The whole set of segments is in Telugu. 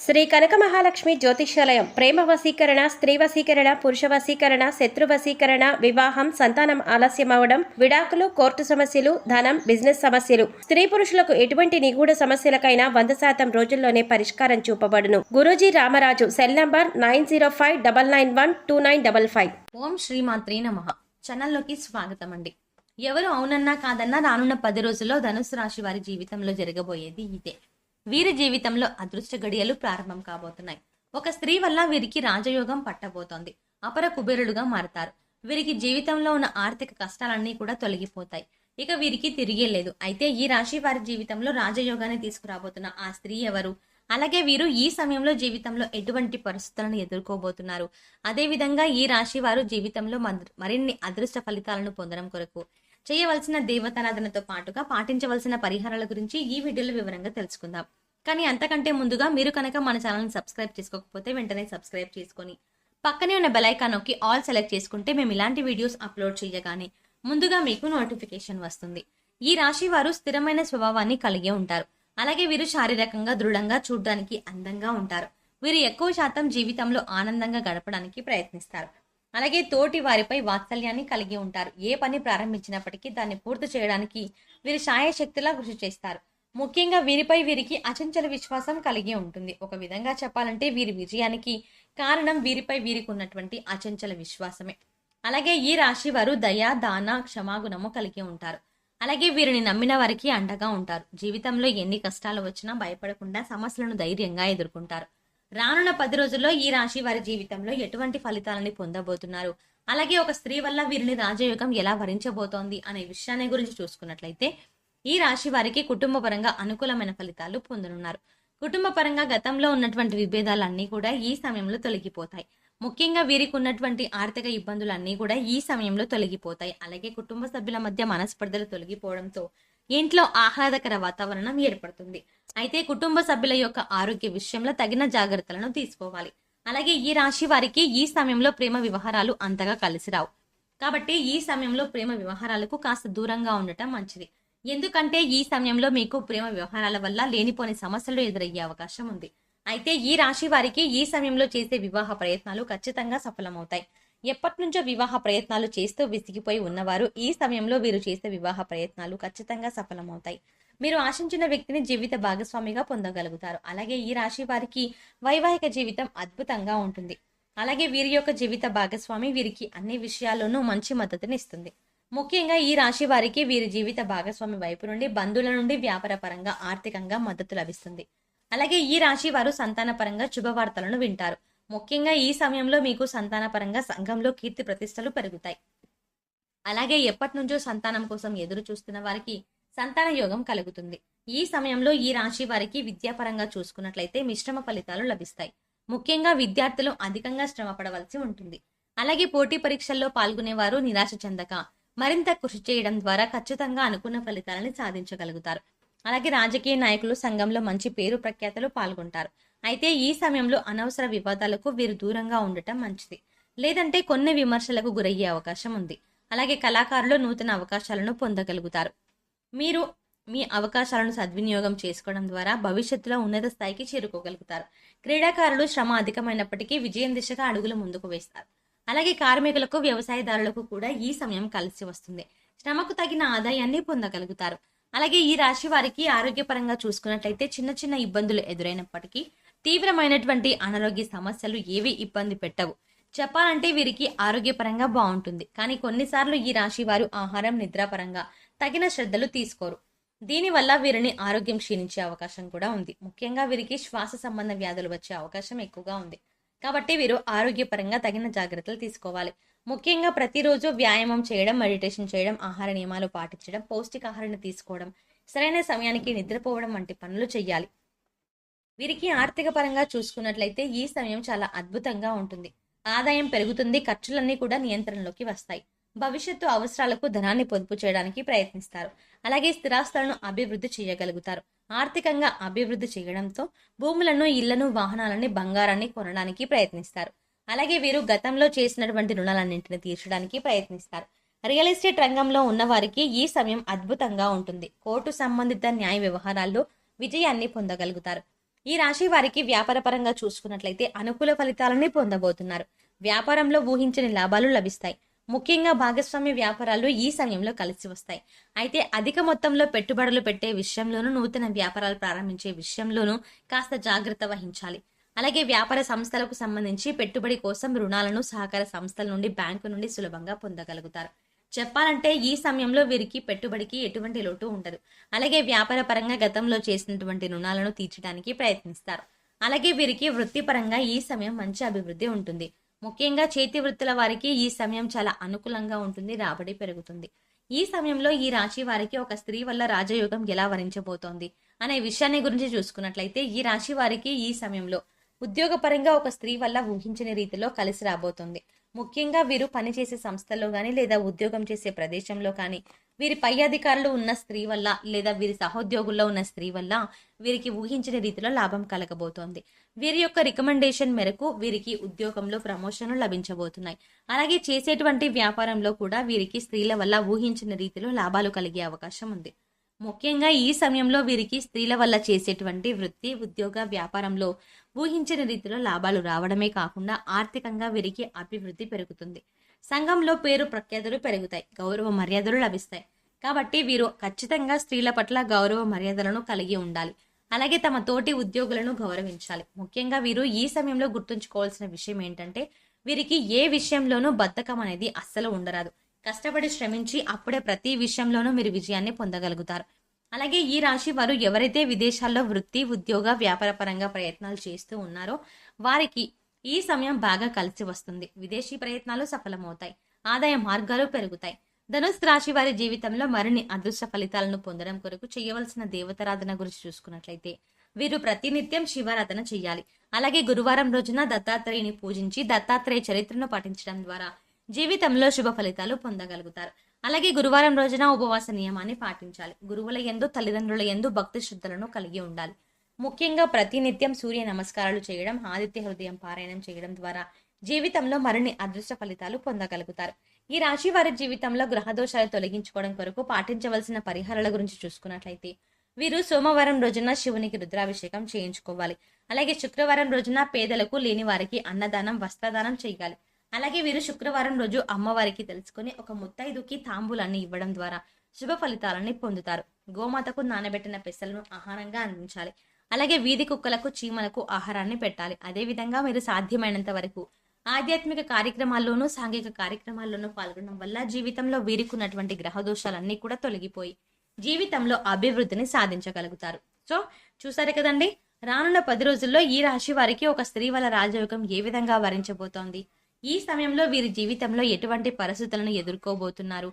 శ్రీ కనక మహాలక్ష్మి జ్యోతిష్యాలయం ప్రేమ వశీకరణ, స్త్రీ వశీకరణ, పురుష వశీకరణ, శత్రు వశీకరణ, వివాహం, సంతానం ఆలస్యం అవడం, విడాకులు, కోర్టు సమస్యలు, ధనం, బిజినెస్ సమస్యలు, స్త్రీ పురుషులకు ఎటువంటి నిగూఢ సమస్యలకైనా 100% రోజుల్లోనే పరిష్కారం చూపబడును. గురూజీ రామరాజు. Cell number 9059912955. ఓం శ్రీమాత్రే నమః. ఛానల్లోకి స్వాగతం అండి. ఎవరు అవునన్నా కాదన్నా రానున్న 10 రోజుల్లో ధనుసు రాశి వారి జీవితంలో జరగబోయేది ఇదే. వీరి జీవితంలో అదృష్ట గడియలు ప్రారంభం కాబోతున్నాయి. ఒక స్త్రీ వల్ల వీరికి రాజయోగం పట్టబోతోంది. అపర కుబేరులుగా మారతారు. వీరికి జీవితంలో ఉన్న ఆర్థిక కష్టాలన్నీ కూడా తొలగిపోతాయి. ఇక వీరికి తిరిగే లేదు. అయితే ఈ రాశి వారి జీవితంలో రాజయోగాన్ని తీసుకురాబోతున్న ఆ స్త్రీ ఎవరు? అలాగే వీరు ఈ సమయంలో జీవితంలో ఎటువంటి పరిస్థితులను ఎదుర్కోబోతున్నారు? అదేవిధంగా ఈ రాశి వారు జీవితంలో మరిన్ని అదృష్ట ఫలితాలను పొందడం కొరకు చేయవలసిన దేవతారాధనతో పాటుగా పాటించవలసిన పరిహారాల గురించి ఈ వీడియోలో వివరంగా తెలుసుకుందాం. కానీ అంతకంటే ముందుగా మీరు కనుక మన ఛానల్ని సబ్స్క్రైబ్ చేసుకోకపోతే వెంటనే సబ్స్క్రైబ్ చేసుకొని పక్కనే ఉన్న బెల్ ఐకాన్ నొక్కి ఆల్ సెలెక్ట్ చేసుకుంటే మేము ఇలాంటి వీడియోస్ అప్లోడ్ చేయగానే ముందుగా మీకు నోటిఫికేషన్ వస్తుంది. ఈ రాశి వారు స్థిరమైన స్వభావాన్ని కలిగి ఉంటారు. అలాగే వీరు శారీరకంగా దృఢంగా, చూడడానికి అందంగా ఉంటారు. వీరు ఎక్కువ శాతం జీవితంలో ఆనందంగా గడపడానికి ప్రయత్నిస్తారు. అలాగే తోటి వారిపై వాత్సల్యాన్ని కలిగి ఉంటారు. ఏ పని ప్రారంభించినప్పటికీ దాన్ని పూర్తి చేయడానికి వీరు శాయశక్తిలా కృషి చేస్తారు. ముఖ్యంగా వీరికి అచంచల విశ్వాసం కలిగి ఉంటుంది. ఒక విధంగా చెప్పాలంటే వీరి విజయానికి కారణం వీరికి ఉన్నటువంటి అచంచల విశ్వాసమే. అలాగే ఈ రాశి వారు దయ, దాన, క్షమాగుణము కలిగి ఉంటారు. అలాగే వీరిని నమ్మిన వారికి అండగా ఉంటారు. జీవితంలో ఎన్ని కష్టాలు వచ్చినా భయపడకుండా సమస్యలను ధైర్యంగా ఎదుర్కొంటారు. రానున్న 10 రోజుల్లో ఈ రాశి వారి జీవితంలో ఎటువంటి ఫలితాలని పొందబోతున్నారు, అలాగే ఒక స్త్రీ వల్ల వీరిని రాజయోగం ఎలా వరించబోతోంది అనే విషయాన్ని గురించి చూసుకున్నట్లయితే ఈ రాశి వారికి కుటుంబ పరంగా అనుకూలమైన ఫలితాలు పొందనున్నారు. కుటుంబ పరంగా గతంలో ఉన్నటువంటి విభేదాలన్నీ కూడా ఈ సమయంలో తొలగిపోతాయి. ముఖ్యంగా వీరికి ఉన్నటువంటి ఆర్థిక ఇబ్బందులన్నీ కూడా ఈ సమయంలో తొలగిపోతాయి. అలాగే కుటుంబ సభ్యుల మధ్య మనస్పర్ధలు తొలగిపోవడంతో ఇంట్లో ఆహ్లాదకర వాతావరణం ఏర్పడుతుంది. అయితే కుటుంబ సభ్యుల యొక్క ఆరోగ్య విషయంలో తగిన జాగ్రత్తలను తీసుకోవాలి. అలాగే ఈ రాశి వారికి ఈ సమయంలో ప్రేమ వ్యవహారాలు అంతగా కలిసి రావు. కాబట్టి ఈ సమయంలో ప్రేమ వ్యవహారాలకు కాస్త దూరంగా ఉండటం మంచిది. ఎందుకంటే ఈ సమయంలో మీకు ప్రేమ వ్యవహారాల వల్ల లేనిపోని సమస్యలు ఎదురయ్యే అవకాశం ఉంది. అయితే ఈ రాశి వారికి ఈ సమయంలో చేసే వివాహ ప్రయత్నాలు ఖచ్చితంగా సఫలమవుతాయి. ఎప్పటి నుంచో వివాహ ప్రయత్నాలు చేస్తూ విసిగిపోయి ఉన్నవారు ఈ సమయంలో వీరు చేసే వివాహ ప్రయత్నాలు ఖచ్చితంగా సఫలమవుతాయి. మీరు ఆశించిన వ్యక్తిని జీవిత భాగస్వామిగా పొందగలుగుతారు. అలాగే ఈ రాశి వారికి వైవాహిక జీవితం అద్భుతంగా ఉంటుంది. అలాగే వీరి యొక్క జీవిత భాగస్వామి వీరికి అన్ని విషయాల్లోనూ మంచి మద్దతుని ఇస్తుంది. ముఖ్యంగా ఈ రాశి వారికి వీరి జీవిత భాగస్వామి వైపు నుండి, బంధువుల నుండి వ్యాపార పరంగా, ఆర్థికంగా మద్దతు లభిస్తుంది. అలాగే ఈ రాశి వారు సంతాన పరంగా శుభవార్తలను వింటారు. ముఖ్యంగా ఈ సమయంలో మీకు సంతాన పరంగా సంఘంలో కీర్తి ప్రతిష్టలు పెరుగుతాయి. అలాగే ఎప్పటి నుంచో సంతానం కోసం ఎదురు చూస్తున్న వారికి సంతాన యోగం కలుగుతుంది. ఈ సమయంలో ఈ రాశి వారికి విద్యాపరంగా చూసుకున్నట్లయితే మిశ్రమ ఫలితాలు లభిస్తాయి. ముఖ్యంగా విద్యార్థులు అధికంగా శ్రమ పడవలసి ఉంటుంది. అలాగే పోటీ పరీక్షల్లో పాల్గొనేవారు నిరాశ చెందక మరింత కృషి చేయడం ద్వారా ఖచ్చితంగా అనుకున్న ఫలితాలని సాధించగలుగుతారు. అలాగే రాజకీయ నాయకులు సంఘంలో మంచి పేరు ప్రఖ్యాతలు పాల్గొంటారు. అయితే ఈ సమయంలో అనవసర వివాదాలకు వీరు దూరంగా ఉండటం మంచిది. లేదంటే కొన్ని విమర్శలకు గురయ్యే అవకాశం ఉంది. అలాగే కళాకారులు నూతన అవకాశాలను పొందగలుగుతారు. మీరు మీ అవకాశాలను సద్వినియోగం చేసుకోవడం ద్వారా భవిష్యత్తులో ఉన్నత స్థాయికి చేరుకోగలుగుతారు. క్రీడాకారులు శ్రమ అధికమైనప్పటికీ విజయం దిశగా అడుగులు ముందుకు వేస్తారు. అలాగే కార్మికులకు, వ్యవసాయదారులకు కూడా ఈ సమయం కలిసి వస్తుంది. శ్రమకు తగిన ఆదాయాన్ని పొందగలుగుతారు. అలాగే ఈ రాశి వారికి ఆరోగ్యపరంగా చూసుకున్నట్లయితే చిన్న చిన్న ఇబ్బందులు ఎదురైనప్పటికీ తీవ్రమైనటువంటి అనారోగ్య సమస్యలు ఏవి ఇబ్బంది పెట్టవు. చెప్పాలంటే వీరికి ఆరోగ్యపరంగా బాగుంటుంది. కానీ కొన్నిసార్లు ఈ రాశి వారు ఆహారం, నిద్రాపరంగా తగిన శ్రద్ధలు తీసుకోరు. దీనివల్ల వీరిని ఆరోగ్యం క్షీణించే అవకాశం కూడా ఉంది. ముఖ్యంగా వీరికి శ్వాస సంబంధ వ్యాధులు వచ్చే అవకాశం ఎక్కువగా ఉంది. కాబట్టి వీరు ఆరోగ్యపరంగా తగిన జాగ్రత్తలు తీసుకోవాలి. ముఖ్యంగా ప్రతిరోజు వ్యాయామం చేయడం, మెడిటేషన్ చేయడం, ఆహార నియమాలు పాటించడం, పౌష్టికాహారాన్ని తీసుకోవడం, సరైన సమయానికి నిద్రపోవడం వంటి పనులు చేయాలి. వీరికి ఆర్థిక పరంగా చూసుకున్నట్లయితే ఈ సమయం చాలా అద్భుతంగా ఉంటుంది. ఆదాయం పెరుగుతుంది. ఖర్చులన్నీ కూడా నియంత్రణలోకి వస్తాయి. భవిష్యత్తు అవసరాలకు ధనాన్ని పొదుపు చేయడానికి ప్రయత్నిస్తారు. అలాగే స్థిరాస్తులను అభివృద్ధి చేయగలుగుతారు. ఆర్థికంగా అభివృద్ధి చేయడంతో భూములను, ఇళ్లను, వాహనాలని, బంగారాన్ని కొనడానికి ప్రయత్నిస్తారు. అలాగే వీరు గతంలో చేసినటువంటి రుణాలన్నింటినీ తీర్చడానికి ప్రయత్నిస్తారు. రియల్ ఎస్టేట్ రంగంలో ఉన్న వారికి ఈ సమయం అద్భుతంగా ఉంటుంది. కోర్టు సంబంధిత న్యాయ వ్యవహారాల్లో విజయాన్ని పొందగలుగుతారు. ఈ రాశి వారికి వ్యాపారపరంగా చూసుకున్నట్లయితే అనుకూల ఫలితాలని పొందబోతున్నారు. వ్యాపారంలో ఊహించని లాభాలు లభిస్తాయి. ముఖ్యంగా భాగస్వామ్య వ్యాపారాలు ఈ సమయంలో కలిసి వస్తాయి. అయితే అధిక మొత్తంలో పెట్టుబడులు పెట్టే విషయంలోనూ, నూతన వ్యాపారాలు ప్రారంభించే విషయంలోనూ కాస్త జాగ్రత్త వహించాలి. అలాగే వ్యాపార సంస్థలకు సంబంధించి పెట్టుబడి కోసం రుణాలను సహకార సంస్థల నుండి, బ్యాంకు నుండి సులభంగా పొందగలుగుతారు. చెప్పాలంటే ఈ సమయంలో వీరికి పెట్టుబడికి ఎటువంటి లోటు ఉండదు. అలాగే వ్యాపార పరంగా గతంలో చేసినటువంటి రుణాలను తీర్చడానికి ప్రయత్నిస్తారు. అలాగే వీరికి వృత్తిపరంగా ఈ సమయం మంచి అభివృద్ధి ఉంటుంది. ముఖ్యంగా చేతి వృత్తుల వారికి ఈ సమయం చాలా అనుకూలంగా ఉంటుంది. రాబడి పెరుగుతుంది. ఈ సమయంలో ఈ రాశి వారికి ఒక స్త్రీ వల్ల రాజయోగం ఎలా వరించబోతోంది అనే విషయాన్ని గురించి చూసుకున్నట్లయితే, ఈ రాశి వారికి ఈ సమయంలో ఉద్యోగపరంగా ఒక స్త్రీ వల్ల ఊహించని రీతిలో కలిసి రాబోతుంది. ముఖ్యంగా వీరు పనిచేసే సంస్థల్లో కానీ, లేదా ఉద్యోగం చేసే ప్రదేశంలో కానీ, వీరి పై అధికారులు ఉన్న స్త్రీ వల్ల, లేదా వీరి సహోద్యోగుల్లో ఉన్న స్త్రీ వల్ల వీరికి ఊహించిన రీతిలో లాభం కలగబోతోంది. వీరి యొక్క రికమెండేషన్ మేరకు వీరికి ఉద్యోగంలో ప్రమోషన్లు లభించబోతున్నాయి. అలాగే చేసేటువంటి వ్యాపారంలో కూడా వీరికి స్త్రీల వల్ల ఊహించిన రీతిలో లాభాలు కలిగే అవకాశం ఉంది. ముఖ్యంగా ఈ సమయంలో వీరికి స్త్రీల వల్ల చేసేటువంటి వృత్తి, ఉద్యోగ, వ్యాపారంలో ఊహించిన రీతిలో లాభాలు రావడమే కాకుండా ఆర్థికంగా వీరికి అభివృద్ధి పెరుగుతుంది. సంఘంలో పేరు ప్రఖ్యాతులు పెరుగుతాయి. గౌరవ మర్యాదలు లభిస్తాయి. కాబట్టి వీరు ఖచ్చితంగా స్త్రీల పట్ల గౌరవ మర్యాదలను కలిగి ఉండాలి. అలాగే తమ తోటి ఉద్యోగులను గౌరవించాలి. ముఖ్యంగా వీరు ఈ సమయంలో గుర్తుంచుకోవాల్సిన విషయం ఏంటంటే, వీరికి ఏ విషయంలోనూ బద్ధకం అనేది అస్సలు ఉండరాదు. కష్టపడి శ్రమించి అప్పుడే ప్రతి విషయంలోనూ మీరు విజయాన్ని పొందగలుగుతారు. అలాగే ఈ రాశి వారు ఎవరైతే విదేశాల్లో వృత్తి, ఉద్యోగ, వ్యాపార పరంగా ప్రయత్నాలు చేస్తూ ఉన్నారో వారికి ఈ సమయం బాగా కలిసి వస్తుంది. విదేశీ ప్రయత్నాలు సఫలమవుతాయి. ఆదాయ మార్గాలు పెరుగుతాయి. ధనుస్సు రాశి వారి జీవితంలో మరిన్ని అదృష్ట ఫలితాలను పొందడం కొరకు చేయవలసిన దేవతారాధన గురించి చూసుకున్నట్లయితే, వీరు ప్రతినిత్యం శివారాధన చేయాలి. అలాగే గురువారం రోజున దత్తాత్రేయుని పూజించి దత్తాత్రేయ చరిత్రను పఠించడం ద్వారా జీవితంలో శుభ ఫలితాలు పొందగలుగుతారు. అలాగే గురువారం రోజున ఉపవాస నియమాన్ని పాటించాలి. గురువుల యందు, తల్లిదండ్రుల యందు భక్తి శ్రద్ధలను కలిగి ఉండాలి. ముఖ్యంగా ప్రతినిత్యం సూర్య నమస్కారాలు చేయడం, ఆదిత్య హృదయం పారాయణం చేయడం ద్వారా జీవితంలో మరిన్ని అదృష్ట ఫలితాలు పొందగలుగుతారు. ఈ రాశి వారి జీవితంలో గ్రహదోషాలు తొలగించుకోవడం కొరకు పాటించవలసిన పరిహారాల గురించి చూసుకున్నట్లయితే, వీరు సోమవారం రోజున శివునికి రుద్రాభిషేకం చేయించుకోవాలి. అలాగే శుక్రవారం రోజున పేదలకు, లేని వారికి అన్నదానం, వస్త్రదానం చేయాలి. అలాగే వీరు శుక్రవారం రోజు అమ్మవారికి తెలుసుకుని ఒక ముత్తైదుకి తాంబూలాన్ని ఇవ్వడం ద్వారా శుభ ఫలితాలని పొందుతారు. గోమాతకు నానబెట్టిన పెసలను ఆహారంగా అందించాలి. అలాగే వీధి కుక్కలకు, చీమలకు ఆహారాన్ని పెట్టాలి. అదేవిధంగా మీరు సాధ్యమైనంత వరకు ఆధ్యాత్మిక కార్యక్రమాల్లోనూ, సాంఘిక కార్యక్రమాల్లోనూ పాల్గొనడం వల్ల జీవితంలో వీరికి ఉన్నటువంటి గ్రహదోషాలన్నీ కూడా తొలగిపోయి జీవితంలో అభివృద్ధిని సాధించగలుగుతారు. సో చూసారు కదండి, రానున్న 10 రోజుల్లో ఈ రాశి వారికి ఒక స్త్రీ వల్ల రాజయోగం ఏ విధంగా వరించబోతోంది, ఈ సమయంలో వీరి జీవితంలో ఎటువంటి పరిస్థితులను ఎదుర్కోబోతున్నారు,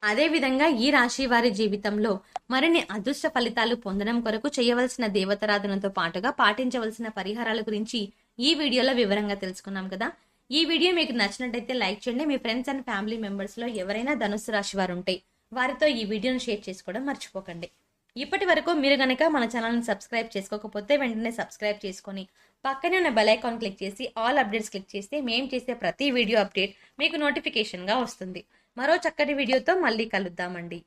అదేవిధంగా ఈ రాశి వారి జీవితంలో మరిన్ని అదృష్ట ఫలితాలు పొందడం కొరకు చేయవలసిన దేవతారాధనతో పాటుగా పాటించవలసిన పరిహారాల గురించి ఈ వీడియోలో వివరంగా తెలుసుకున్నాం కదా. ఈ వీడియో మీకు నచ్చినట్టయితే లైక్ చేయండి. మీ ఫ్రెండ్స్ అండ్ ఫ్యామిలీ మెంబర్స్ లో ఎవరైనా ధనుస్సు రాశి వారు ఉంటే వారితో ఈ వీడియోను షేర్ చేసుకోవడం మర్చిపోకండి. ఇప్పటి వరకు మీరు గనక మన ఛానల్ని సబ్స్క్రైబ్ చేసుకోకపోతే వెంటనే సబ్స్క్రైబ్ చేసుకొని పక్కనే ఉన్న బెల్ ఐకాన్ క్లిక్ చేసి ఆల్ అప్డేట్స్ క్లిక్ చేస్తే మేము చేసే ప్రతి వీడియో అప్డేట్ మీకు నోటిఫికేషన్గా వస్తుంది. మరో చక్కటి వీడియోతో మళ్ళీ కలుద్దామండి.